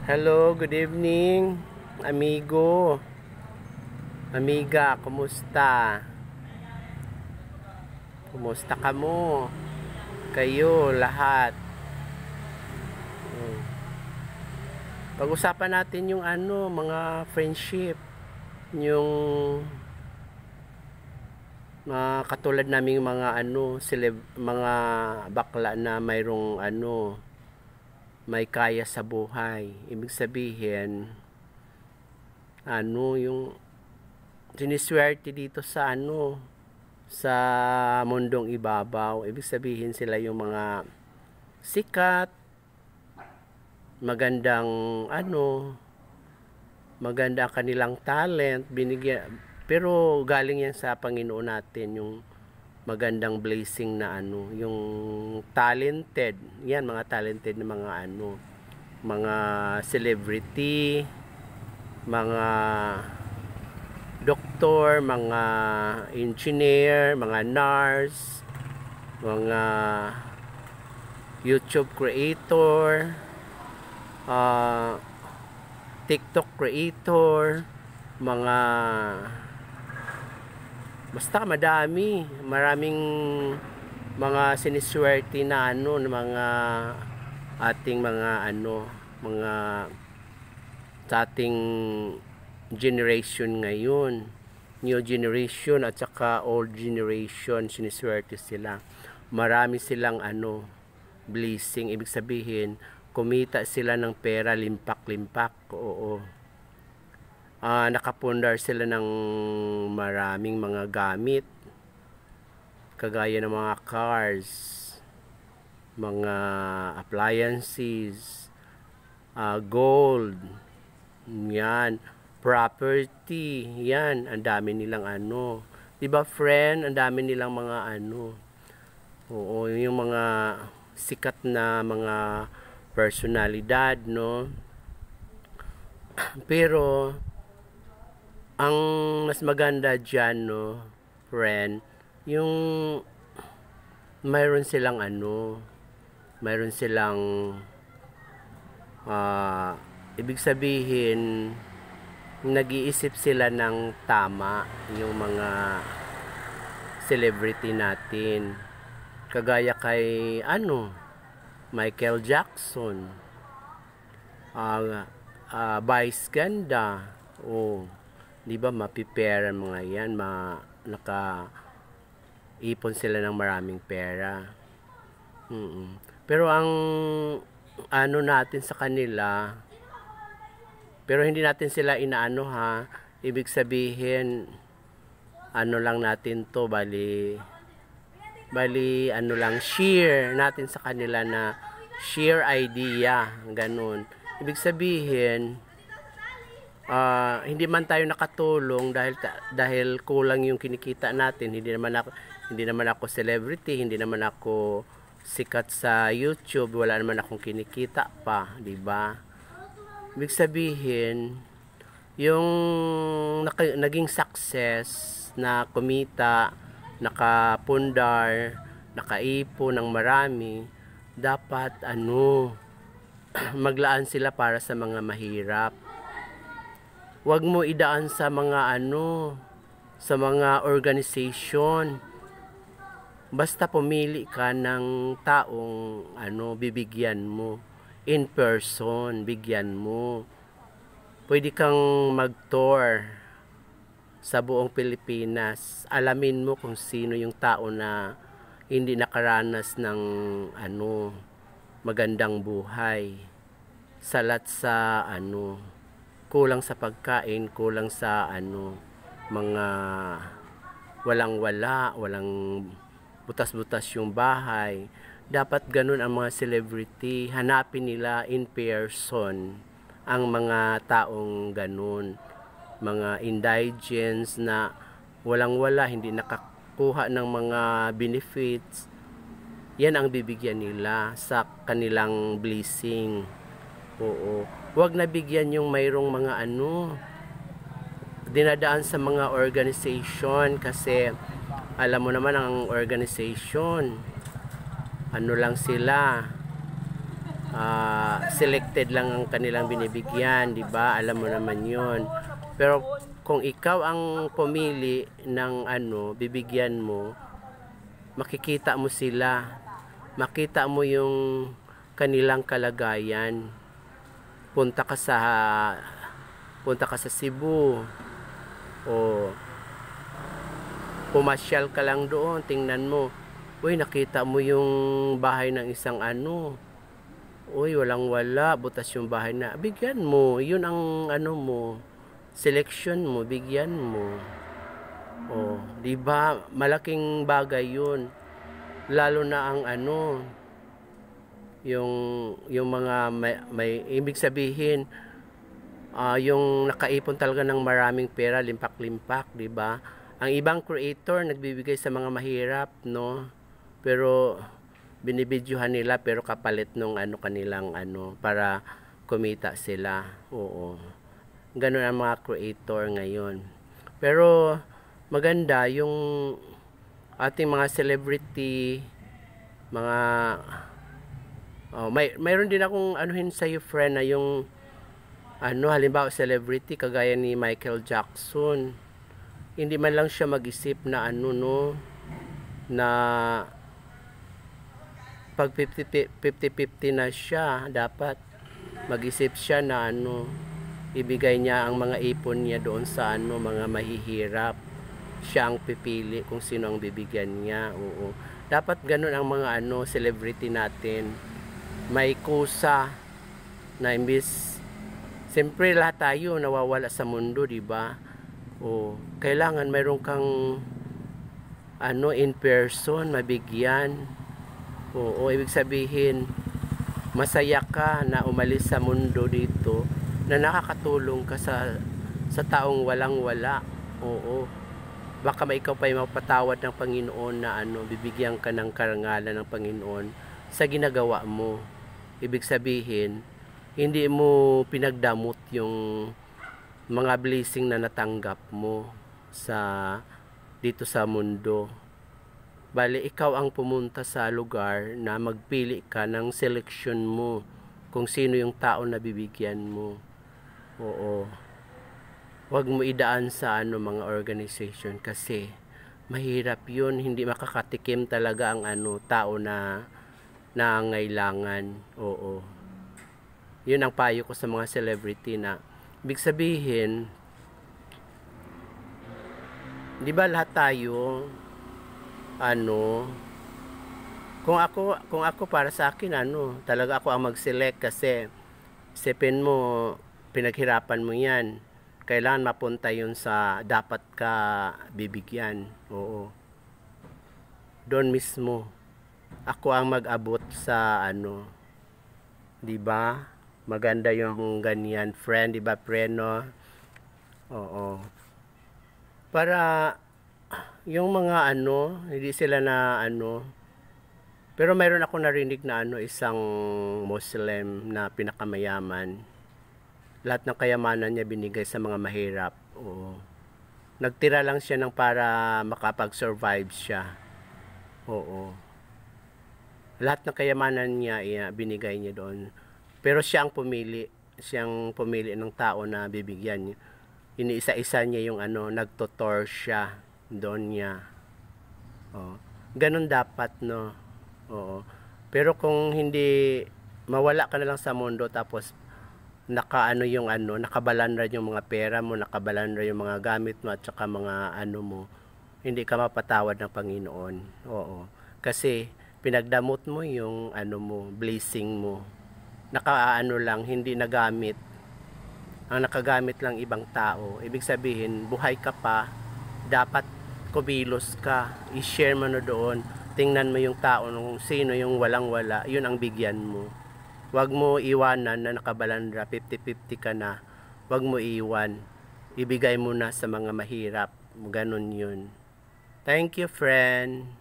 Hello, good evening, amigo, amiga, kumusta? Kumusta ka mo? Kayo, lahat. Pag-usapan natin yung mga friendship, yung mga katulad naming mga mga bakla na mayroong may kaya sa buhay. Ibig sabihin, yung siniswerte dito sa sa mundong ibabaw. Ibig sabihin sila yung mga sikat, magandang maganda ang kanilang talent, binigyan, pero galing yan sa Panginoon natin, yung magandang blessing na yung talented, yan mga talented na mga celebrity, mga doktor, mga engineer, mga nurse, mga YouTube creator, TikTok creator, mga basta maraming mga siniswerte na na mga ating mga sa ating generation ngayon, new generation at saka old generation, siniswerte sila. Marami silang blessing, ibig sabihin kumita sila ng pera, limpak-limpak. Oo. Nakapundar sila ng maraming mga gamit, kagaya ng mga cars, mga appliances, gold, yan, property, yan, ang dami nilang diba friend, ang dami nilang mga oo, yung mga sikat na mga personalidad, no? Pero ang mas maganda dyan, no, friend, yung mayroon silang mayroon silang ibig sabihin nag-iisip sila ng tama, yung mga celebrity natin, kagaya kay Michael Jackson, Vice Ganda, di ba, mapipera mga yan, naka-ipon sila ng maraming pera. Pero ang natin sa kanila, pero hindi natin sila ibig sabihin lang natin to, bali lang, share natin sa kanila, na share idea, ganun. Ibig sabihin, hindi man tayo nakatulong dahil kulang yung kinikita natin. Hindi naman ako celebrity, hindi naman ako sikat sa YouTube, wala naman akong kinikita pa, di ba? Ibig sabihin, yung naging success na kumita, nakapundar, nakaipon ng marami, dapat maglaan sila para sa mga mahirap. Huwag mo idaan sa mga sa mga organization. Basta pumili ka ng taong bibigyan mo in person, bigyan mo. Pwede kang mag-tour sa buong Pilipinas. Alamin mo kung sino yung tao na hindi nakaranas ng magandang buhay. Salat sa kulang sa pagkain, kulang sa mga walang butas-butas yung bahay. Dapat ganun ang mga celebrity, hanapin nila in person ang mga taong ganun, mga indigents na walang-wala, hindi nakakuha ng mga benefits. Yan ang bibigyan nila sa kanilang blessing. Oo. Huwag na bigyan yung mayroong mga dinadaan sa mga organization, kasi alam mo naman ang organization, lang sila, selected lang ang kanilang binibigyan, di ba? Alam mo naman 'yon. Pero kung ikaw ang pumili ng ano, bibigyan mo, makikita mo sila. Makita mo yung kanilang kalagayan. Punta ka sa Cebu o pumasyal ka lang doon, tingnan mo. Uy, nakita mo yung bahay ng isang ano. Uy, walang-wala, butas yung bahay na. Bigyan mo, yun ang ano mo, selection mo, bigyan mo. Oh, 'di ba? Malaking bagay 'yun. Lalo na ang ano, yung mga may ibig sabihin, yung nakaipon talaga ng maraming pera, limpak-limpak, 'di ba? Ang ibang creator nagbibigay sa mga mahirap, no? Pero binibidyohan nila pero kapalit nung ano kanilang ano para kumita sila. Oo. Ganun ang mga creator ngayon. Pero maganda yung ating mga celebrity, mga mayroon din akong anuhin sa iyo friend na yung ano halimbawa celebrity kagaya ni Michael Jackson. Hindi man lang siya mag-isip na ano no na pag 50-50 na siya, dapat mag-isip siya na ano ibigay niya ang mga ipon niya doon sa ano mga mahihirap. Siya ang pipili kung sino ang bibigyan niya. Oo. Dapat ganun ang mga ano celebrity natin. May kusa na imbis siyempre lahat tayo nawawala sa mundo, di ba? O kailangan mayroon kang ano in person mabigyan. Oo, ibig sabihin masaya ka na umalis sa mundo dito na nakakatulong ka sa taong walang-wala. Oo. Baka ikaw pa yung mapatawad ng Panginoon na ano, bibigyan ka ng karangalan ng Panginoon sa ginagawa mo. Ibig sabihin, hindi mo pinagdamot yung mga blessing na natanggap mo dito sa mundo. Bale, ikaw ang pumunta sa lugar na magpili ka ng selection mo kung sino yung tao na bibigyan mo. Oo. Huwag mo idaan sa ano mga organization kasi mahirap yun, hindi makakatikim talaga ang ano tao na nangailangan. Oo. Yun ang payo ko sa mga celebrity na ibig sabihin, di ba lahat tayo ano kung ako para sa akin ano, talaga ako ang mag-select kasi isipin mo pinaghirapan mo 'yan. Kailangan mapunta yun sa dapat ka bibigyan. Oo. Doon mismo. Ako ang mag-abot sa ano. 'Di ba? Maganda yung ganyan, friend, 'di ba, preno? Oo. Para yung mga ano, hindi sila na ano. Pero mayroon ako narinig na ano, isang Muslim na pinakamayaman. Lahat ng kayamanan niya binigay sa mga mahirap. Oo. Nagtira lang siya ng para makapag-survive siya. Oo. Lahat ng kayamanan niya binigay niya doon. Pero siya ang pumili. Siyang pumili ng tao na bibigyan niya. Iniisa-isa niya yung ano, nagtutor siya doon niya. Oo. Ganun dapat, no? Oo. Pero kung hindi mawala ka na lang sa mundo tapos nakabalandra yung mga pera mo, nakabalandra yung mga gamit mo at saka mga ano mo, hindi ka mapatawad ng Panginoon. Oo. Kasi pinagdamot mo yung ano mo, blessing mo. Nakaano lang, hindi nagamit. Ang nakagamit lang ibang tao. Ibig sabihin, buhay ka pa, dapat kumilos ka, i-share mo na doon. Tingnan mo yung tao nung sino yung walang-wala, yun ang bigyan mo. Huwag mo iwanan na nakabalandra, 50-50 ka na. Huwag mo iwan. Ibigay mo na sa mga mahirap. Ganun yun. Thank you, friend.